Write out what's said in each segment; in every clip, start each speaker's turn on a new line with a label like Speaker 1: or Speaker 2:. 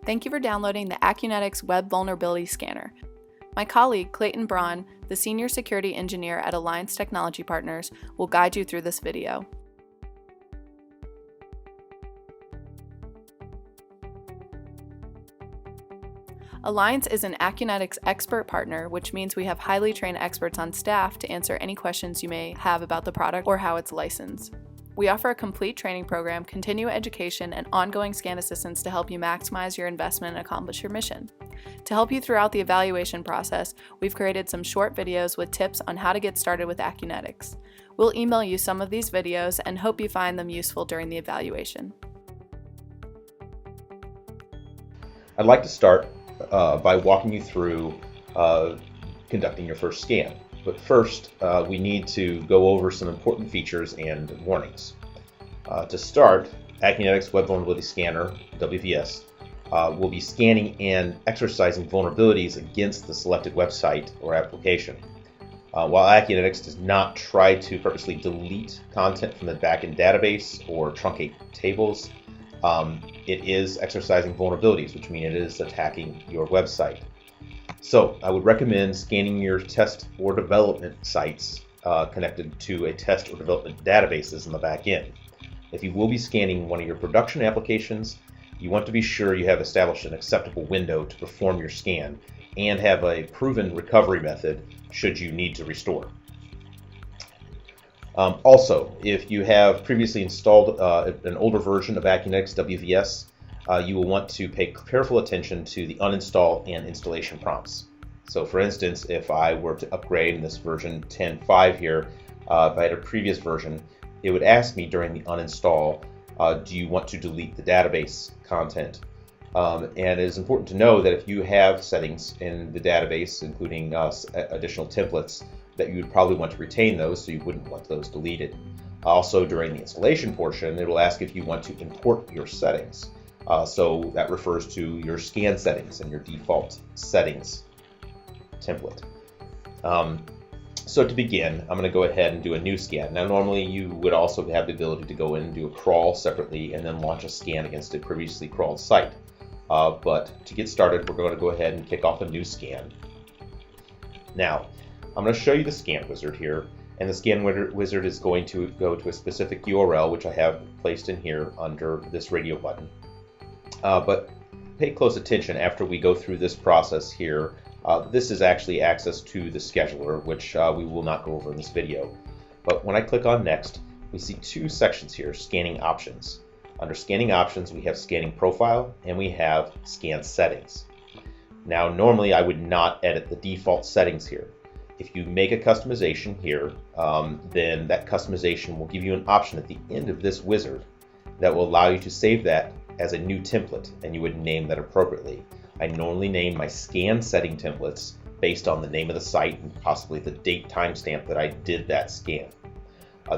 Speaker 1: Thank you for downloading the Acunetix Web Vulnerability Scanner. My colleague, Clayton Braun, the Senior Security Engineer at Alliance Technology Partners, will guide you through this video. Alliance is an Acunetix expert partner, which means we have highly trained experts on staff to answer any questions you may have about the product or how it's licensed. We offer a complete training program, continuing education, and ongoing scan assistance to help you maximize your investment and accomplish your mission. To help you throughout the evaluation process, we've created some short videos with tips on how to get started with Acunetix. We'll email you some of these videos and hope you find them useful during the evaluation.
Speaker 2: I'd like to start by walking you through conducting your first scan. But first, we need to go over some important features and warnings. To start, Acunetix Web Vulnerability Scanner, WVS, will be scanning and exercising vulnerabilities against the selected website or application. While Acunetix does not try to purposely delete content from the backend database or truncate tables, it is exercising vulnerabilities, which means it is attacking your website. So I would recommend scanning your test or development sites connected to a test or development databases in the back end. If you will be scanning one of your production applications, you want to be sure you have established an acceptable window to perform your scan and have a proven recovery method should you need to restore. Also, if you have previously installed an older version of Acunetix WVS, you will want to pay careful attention to the uninstall and installation prompts. So for instance, if I were to upgrade in this version 10.5 here, if I had a previous version, it would ask me during the uninstall, do you want to delete the database content? And it is important to know that if you have settings in the database, including additional templates, that you would probably want to retain those, so you wouldn't want those deleted. Also, during the installation portion, it will ask if you want to import your settings. So that refers to your scan settings and your default settings template. So to begin, I'm going to go ahead and do a new scan. Now normally you would also have the ability to go in and do a crawl separately and then launch a scan against a previously crawled site. But to get started, we're going to go ahead and kick off a new scan. Now, I'm going to show you the scan wizard here, and the scan wizard is going to go to a specific URL, which I have placed in here under this radio button. But pay close attention after we go through this process here. This is actually access to the scheduler, which we will not go over in this video. But when I click on Next, we see two sections here, Scanning Options. Under Scanning Options, we have Scanning Profile, and we have Scan Settings. Now, normally I would not edit the default settings here. If you make a customization here, then that customization will give you an option at the end of this wizard that will allow you to save that as a new template, and you would name that appropriately. I normally name my scan setting templates based on the name of the site and possibly the date timestamp that I did that scan.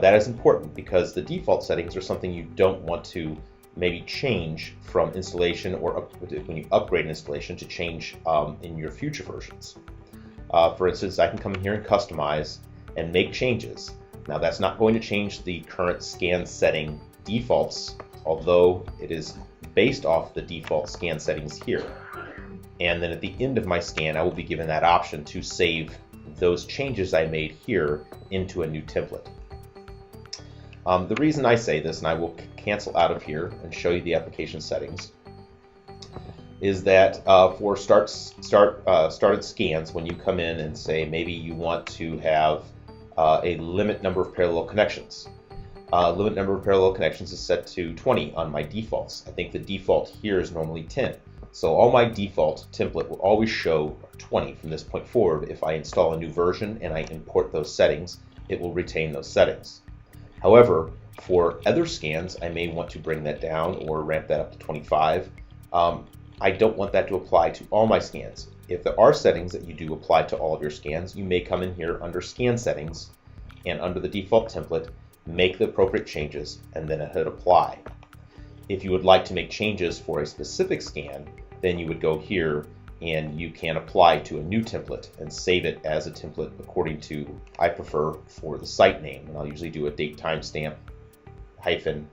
Speaker 2: That is important because the default settings are something you don't want to maybe change from installation or when you upgrade an installation to change in your future versions. For instance, I can come in here and customize and make changes. Now that's not going to change the current scan setting defaults, although it is based off the default scan settings here. And then at the end of my scan, I will be given that option to save those changes I made here into a new template. The reason I say this, and I will cancel out of here and show you the application settings, is that for started scans, when you come in and say maybe you want to have a limit number of parallel connections. Limit number of parallel connections is set to 20 on my defaults. I think the default here is normally 10. So all my default template will always show 20 from this point forward. If I install a new version and I import those settings, it will retain those settings. However, for other scans, I may want to bring that down or ramp that up to 25. I don't want that to apply to all my scans. If there are settings that you do apply to all of your scans, you may come in here under Scan Settings and under the default template, make the appropriate changes, and then hit Apply. If you would like to make changes for a specific scan, then you would go here and you can apply to a new template and save it as a template according to, I prefer for the site name, and I'll usually do a date timestamp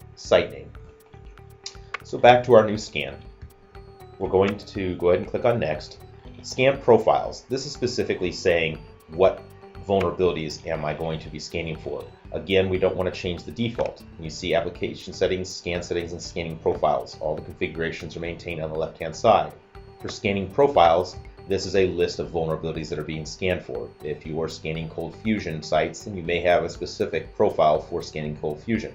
Speaker 2: - site name. So back to our new scan. we're going to go ahead and click on Next. Scan Profiles. This is specifically saying what vulnerabilities am I going to be scanning for. Again, we don't want to change the default. You see Application Settings, and Scanning Profiles. All the configurations are maintained on the left-hand side. For scanning profiles, this is a list of vulnerabilities that are being scanned for. If you are scanning Cold Fusion sites, then you may have a specific profile for scanning Cold Fusion.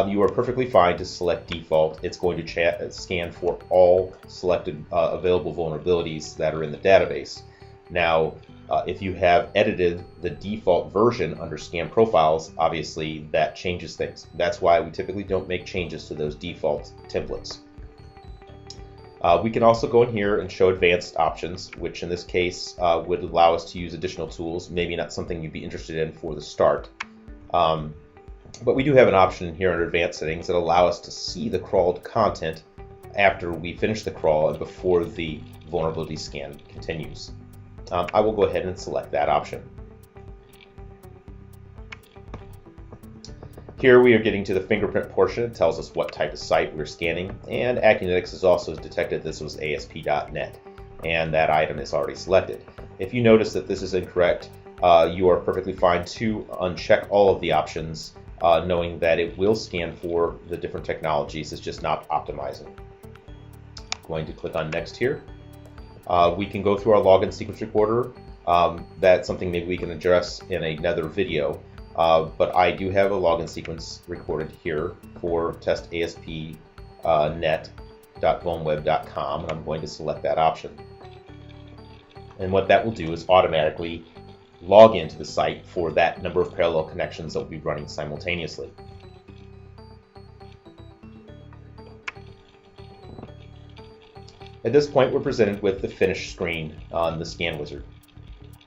Speaker 2: You are perfectly fine to select default. It's going to scan for all selected available vulnerabilities that are in the database. Now, if you have edited the default version under Scan Profiles, obviously that changes things. That's why we typically don't make changes to those default templates. We can also go in here and show advanced options, which in this case would allow us to use additional tools, maybe not something you'd be interested in for the start. But we do have an option in here under advanced settings that allow us to see the crawled content after we finish the crawl and before the vulnerability scan continues. I will go ahead and select that option. Here we are getting to the fingerprint portion. It tells us what type of site we're scanning, and Acunetix has also detected this was ASP.NET, and that item is already selected. If you notice that this is incorrect, you are perfectly fine to uncheck all of the options, knowing that it will scan for the different technologies. It's just not optimizing. Going to click on Next here. We can go through our login sequence recorder. That's something maybe we can address in another video. But I do have a login sequence recorded here for testasp.net.vulnweb.com, and I'm going to select that option. And what that will do is automatically log into the site for that number of parallel connections that will be running simultaneously. At this point, we're presented with the finished screen on the Scan Wizard.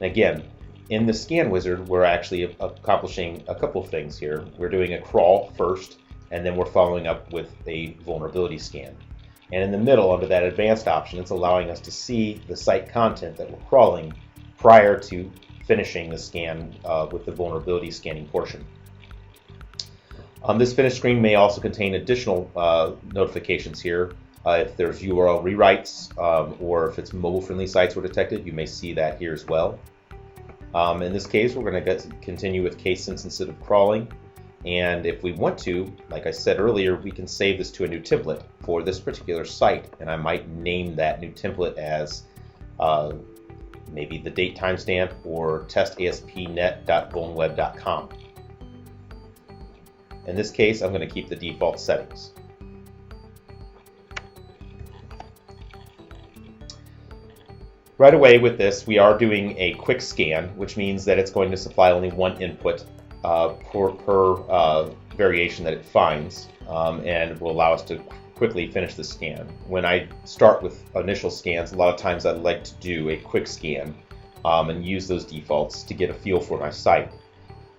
Speaker 2: And again, in the Scan Wizard, we're actually accomplishing a couple of things here. We're doing a crawl first, and then we're following up with a vulnerability scan. And in the middle, under that advanced option, it's allowing us to see the site content that we're crawling prior to finishing the scan with the vulnerability scanning portion. This finished screen may also contain additional notifications here. If there's URL rewrites or if it's mobile-friendly sites were detected, you may see that here as well. In this case, we're going to continue with case-sensitive crawling, and if we want to, like I said earlier, we can save this to a new template for this particular site, and I might name that new template as maybe the date timestamp or testasp.net.vulnweb.com. In this case, I'm going to keep the default settings. Right away with this, we are doing a quick scan, which means that it's going to supply only one input per variation that it finds, and will allow us to quickly finish the scan. When I start with initial scans, a lot of times I'd like to do a quick scan and use those defaults to get a feel for my site.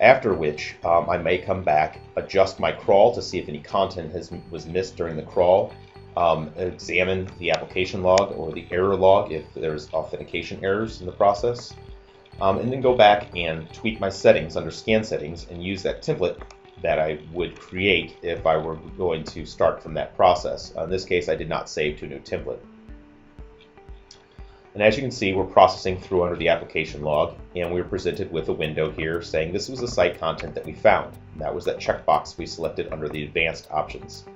Speaker 2: After which, I may come back, adjust my crawl to see if any content was missed during the crawl, examine the application log or the error log if there's authentication errors in the process, and then go back and tweak my settings under Scan Settings and use that template that I would create if I were going to start from that process. In this case, I did not save to a new template. And as you can see, we're processing through under the application log, and we're presented with a window here saying this was the site content that we found. And that was that checkbox we selected under the advanced options.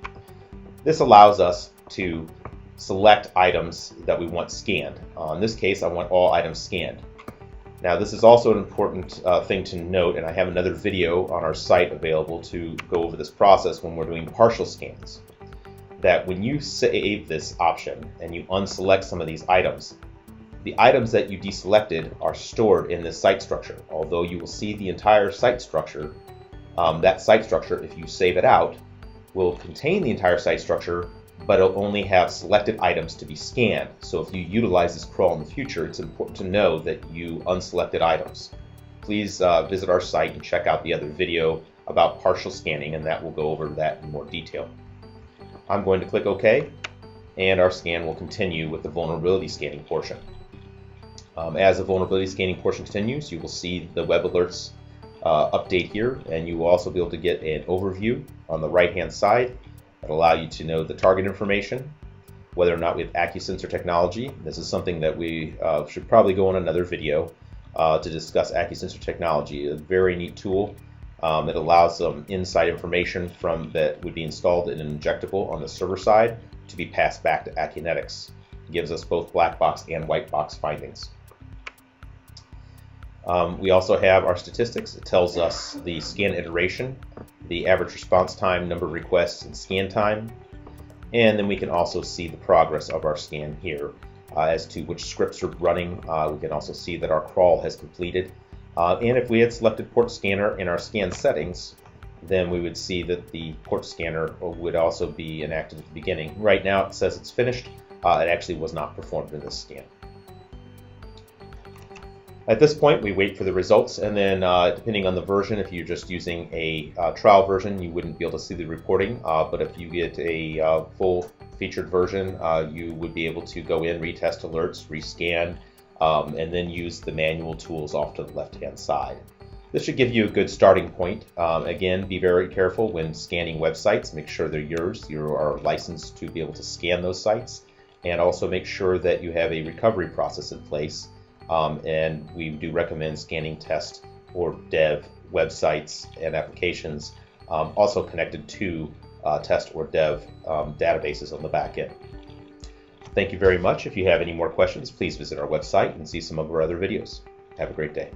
Speaker 2: This allows us to select items that we want scanned. In this case, I want all items scanned. Now, this is also an important thing to note, and I have another video on our site available to go over this process when we're doing partial scans. That when you save this option and you unselect some of these items, the items that you deselected are stored in this site structure. Although you will see the entire site structure, that site structure, if you save it out, will contain the entire site structure, but it'll only have selected items to be scanned. So if you utilize this crawl in the future, it's important to know that you unselected items. Please visit our site and check out the other video about partial scanning, and that will go over that in more detail. I'm going to click OK, and our scan will continue with the vulnerability scanning portion. As the vulnerability scanning portion continues, you will see the web alerts update here, and you will also be able to get an overview on the right hand side that allow you to know the target information. whether or not we have AccuSensor technology. This is something that we should probably go on another video to discuss AccuSensor technology. A very neat tool that allows inside information that would be installed in an injectable on the server side to be passed back to Acunetix. It gives us both black box and white box findings. We also have our statistics. It tells us the scan iteration, the average response time, number of requests, and scan time. And then we can also see the progress of our scan here as to which scripts are running. We can also see that our crawl has completed. And if we had selected port scanner in our scan settings, then we would see that the port scanner would also be enacted at the beginning. Right now it says it's finished. It actually was not performed in this scan. At this point, we wait for the results, and then depending on the version, if you're just using a trial version, you wouldn't be able to see the reporting. But if you get a full featured version, you would be able to go in, retest alerts, rescan, and then use the manual tools off to the left-hand side. This should give you a good starting point. Again, be very careful when scanning websites. Make sure they're yours. You are licensed to be able to scan those sites, and also make sure that you have a recovery process in place. And we do recommend scanning test or dev websites and applications also connected to test or dev databases on the back end. Thank you very much. If you have any more questions, please visit our website and see some of our other videos. Have a great day.